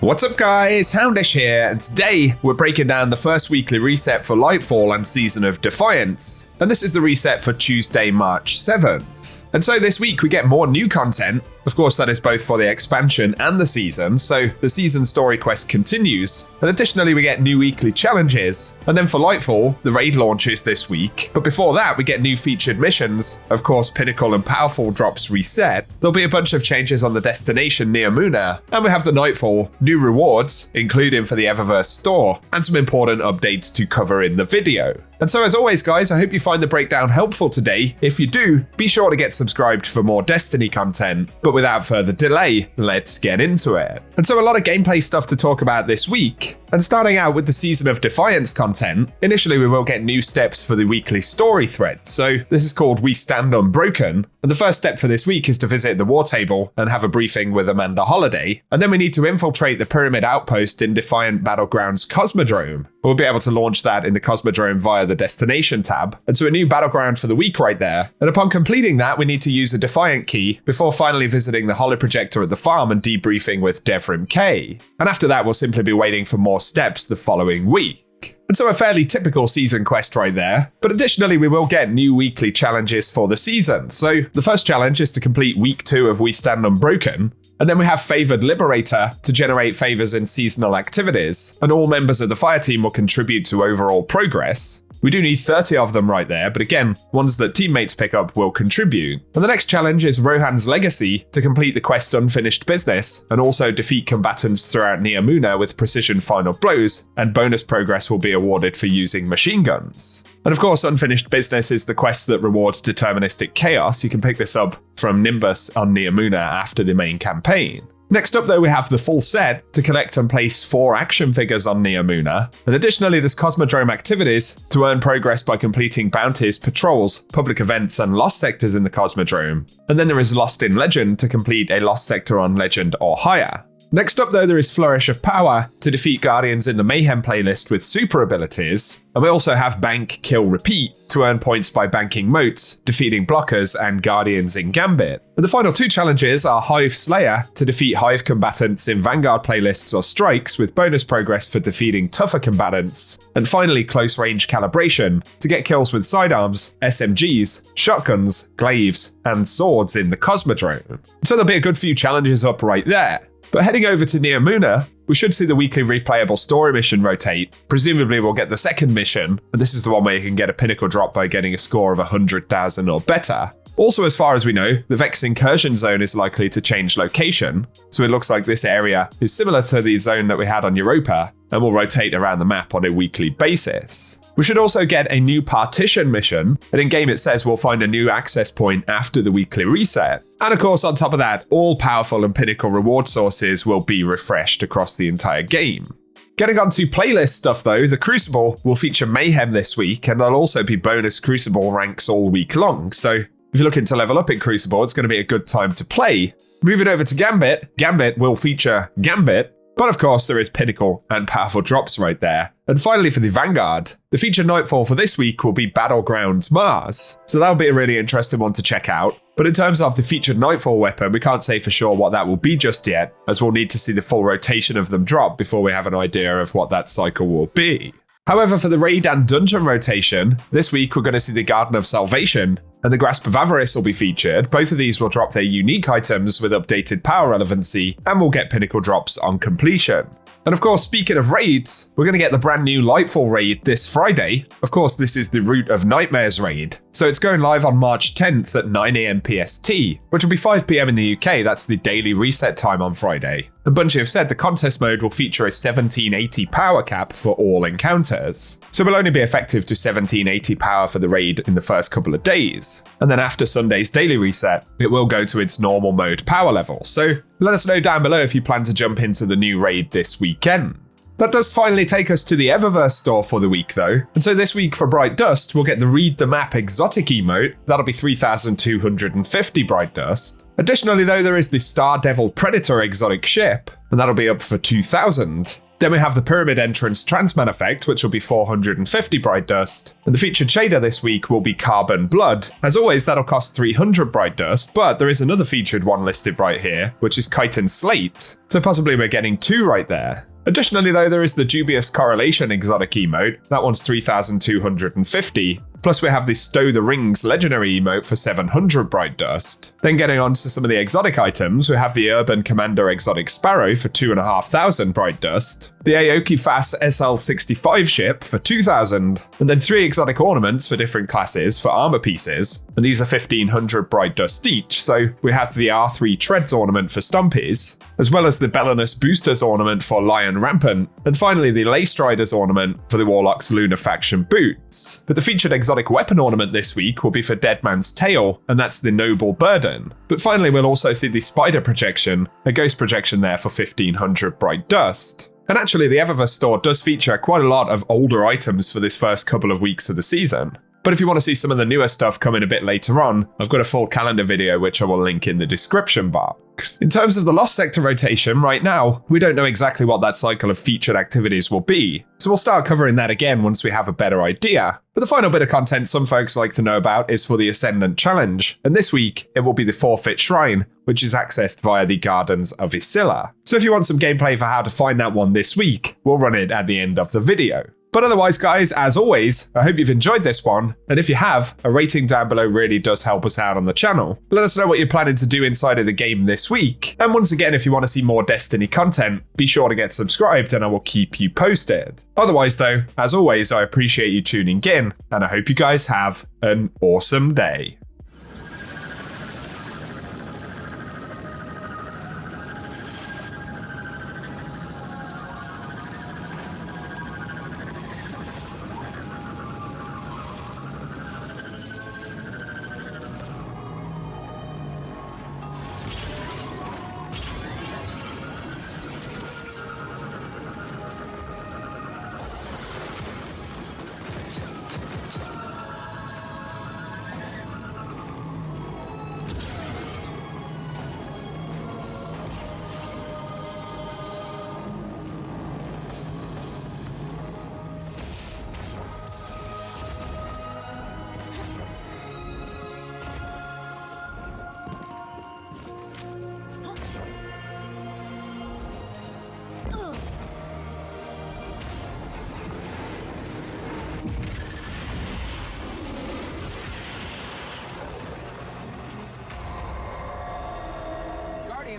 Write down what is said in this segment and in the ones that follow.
What's up guys, Houndish here, and today we're breaking down the first weekly reset for Lightfall and Season of Defiance. And this is the reset for Tuesday, March 7th. And so this week we get more new content. Of course, that is both for the expansion and the season, so the season story quest continues. And additionally, we get new weekly challenges. And then for Lightfall, the raid launches this week. But before that, we get new featured missions. Of course, Pinnacle and Powerful drops reset. There'll be a bunch of changes on the destination near Muna. And we have the Nightfall, new rewards, including for the Eververse store, and some important updates to cover in the video. And so as always guys, I hope you find the breakdown helpful today. If you do, be sure to get subscribed for more Destiny content. But without further delay, let's get into it. And so a lot of gameplay stuff to talk about this week. And starting out with the Season of Defiance content, initially we will get new steps for the weekly story thread. So this is called We Stand Unbroken. And the first step for this week is to visit the war table and have a briefing with Amanda Holiday. And then we need to infiltrate the Pyramid Outpost in Defiant Battlegrounds Cosmodrome. We'll be able to launch that in the Cosmodrome via the Destination tab. And so a new battleground for the week right there. And upon completing that, we need to use a Defiant key before finally visiting the holoprojector at the farm and debriefing with Devrim K. And after that, we'll simply be waiting for more steps the following week. And so a fairly typical season quest right there. But additionally, we will get new weekly challenges for the season. So the first challenge is to complete week 2 of We Stand Unbroken. And then we have Favored Liberator to generate favors in seasonal activities. And all members of the fire team will contribute to overall progress. We do need 30 of them right there, but again, ones that teammates pick up will contribute. And the next challenge is Rohan's Legacy to complete the quest Unfinished Business and also defeat combatants throughout Nea Muna with precision final blows, and bonus progress will be awarded for using machine guns. And of course, Unfinished Business is the quest that rewards deterministic chaos. You can pick this up from Nimbus on Nea Muna after the main campaign. Next up though, we have the full set to collect and place 4 action figures on Nea Muna. And additionally, there's Cosmodrome activities to earn progress by completing bounties, patrols, public events, and lost sectors in the Cosmodrome. And then there is Lost in Legend to complete a lost sector on Legend or higher. Next up though, there is Flourish of Power to defeat Guardians in the Mayhem playlist with super abilities. And we also have Bank, Kill, Repeat to earn points by banking moats, defeating blockers, and Guardians in Gambit. And the final 2 challenges are Hive Slayer to defeat Hive combatants in Vanguard playlists or strikes with bonus progress for defeating tougher combatants. And finally, Close Range Calibration to get kills with sidearms, SMGs, shotguns, glaives, and swords in the Cosmodrome. So there'll be a good few challenges up right there. But heading over to Nea Muna, we should see the weekly replayable story mission rotate. Presumably we'll get the second mission, and this is the one where you can get a pinnacle drop by getting a score of 100,000 or better. Also, as far as we know, the Vex Incursion Zone is likely to change location, so it looks like this area is similar to the zone that we had on Europa, and will rotate around the map on a weekly basis. We should also get a new partition mission, and in-game it says we'll find a new access point after the weekly reset. And of course, on top of that, all Powerful and Pinnacle reward sources will be refreshed across the entire game. Getting on to playlist stuff though, the Crucible will feature Mayhem this week, and there'll also be bonus Crucible ranks all week long, so if you're looking to level up in Crucible, it's going to be a good time to play. Moving over to Gambit, Gambit will feature Gambit, but of course there is Pinnacle and Powerful drops right there. And finally for the Vanguard, the featured Nightfall for this week will be Battlegrounds Mars, so that'll be a really interesting one to check out. But in terms of the featured Nightfall weapon, we can't say for sure what that will be just yet, as we'll need to see the full rotation of them drop before we have an idea of what that cycle will be. However, for the raid and dungeon rotation, this week we're going to see the Garden of Salvation and the Grasp of Avarice will be featured. Both of these will drop their unique items with updated power relevancy, and will get pinnacle drops on completion. And of course, speaking of raids, we're going to get the brand new Lightfall raid this Friday. Of course, this is the Root of Nightmares raid. So it's going live on March 10th at 9 AM PST, which will be 5 PM in the UK. That's the daily reset time on Friday. And Bungie have said the contest mode will feature a 1780 power cap for all encounters. So it will only be effective to 1780 power for the raid in the first couple of days. And then after Sunday's daily reset, it will go to its normal mode power level. So let us know down below if you plan to jump into the new raid this weekend. That does finally take us to the Eververse store for the week though. And so this week for Bright Dust, we'll get the Read the Map exotic emote. That'll be 3,250 Bright Dust. Additionally though, there is the Star Devil Predator exotic ship, and that'll be up for 2,000. Then we have the Pyramid Entrance Transman effect, which will be 450 Bright Dust. And the featured shader this week will be Carbon Blood. As always, that'll cost 300 Bright Dust, but there is another featured one listed right here, which is Chitin Slate. So possibly we're getting two right there. Additionally though, there is the Dubious Correlation exotic emote. That one's 3,250. Plus we have the Stow the Rings legendary emote for 700 Bright Dust. Then getting on to some of the exotic items, we have the Urban Commander exotic Sparrow for 2,500 Bright Dust. The Aoki Fast SL65 ship for 2,000. And then 3 exotic ornaments for different classes for armor pieces. And these are 1,500 Bright Dust each. So we have the R3 Treads ornament for Stompies, as well as the Belanus Boosters ornament for Lion Rampant. And finally the Lace Riders ornament for the Warlock's Lunar Faction boots. But the featured exotic weapon ornament this week will be for Dead Man's Tail, and that's the Noble Burden. But finally we'll also see the Spider projection, a ghost projection there for 1,500 Bright Dust. And actually the Eververse store does feature quite a lot of older items for this first couple of weeks of the season. But if you want to see some of the newer stuff coming a bit later on, I've got a full calendar video which I will link in the description box. In terms of the Lost Sector rotation, right now, we don't know exactly what that cycle of featured activities will be, so we'll start covering that again once we have a better idea. But the final bit of content some folks like to know about is for the Ascendant Challenge, and this week it will be the Forfeit Shrine, which is accessed via the Gardens of Isilla. So if you want some gameplay for how to find that one this week, we'll run it at the end of the video. But otherwise, guys, as always, I hope you've enjoyed this one, and if you have, a rating down below really does help us out on the channel. Let us know what you're planning to do inside of the game this week, and once again, if you want to see more Destiny content, be sure to get subscribed and I will keep you posted. Otherwise though, as always, I appreciate you tuning in, and I hope you guys have an awesome day.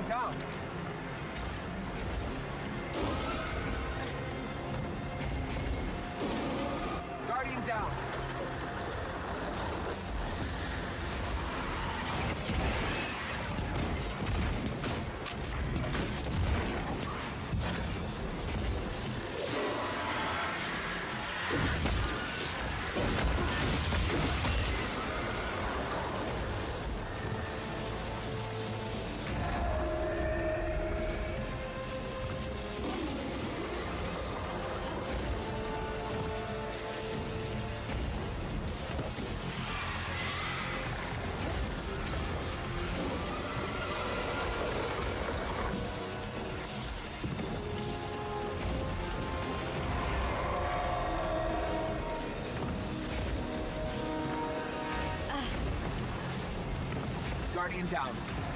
Down. Guardian down. Guardian down.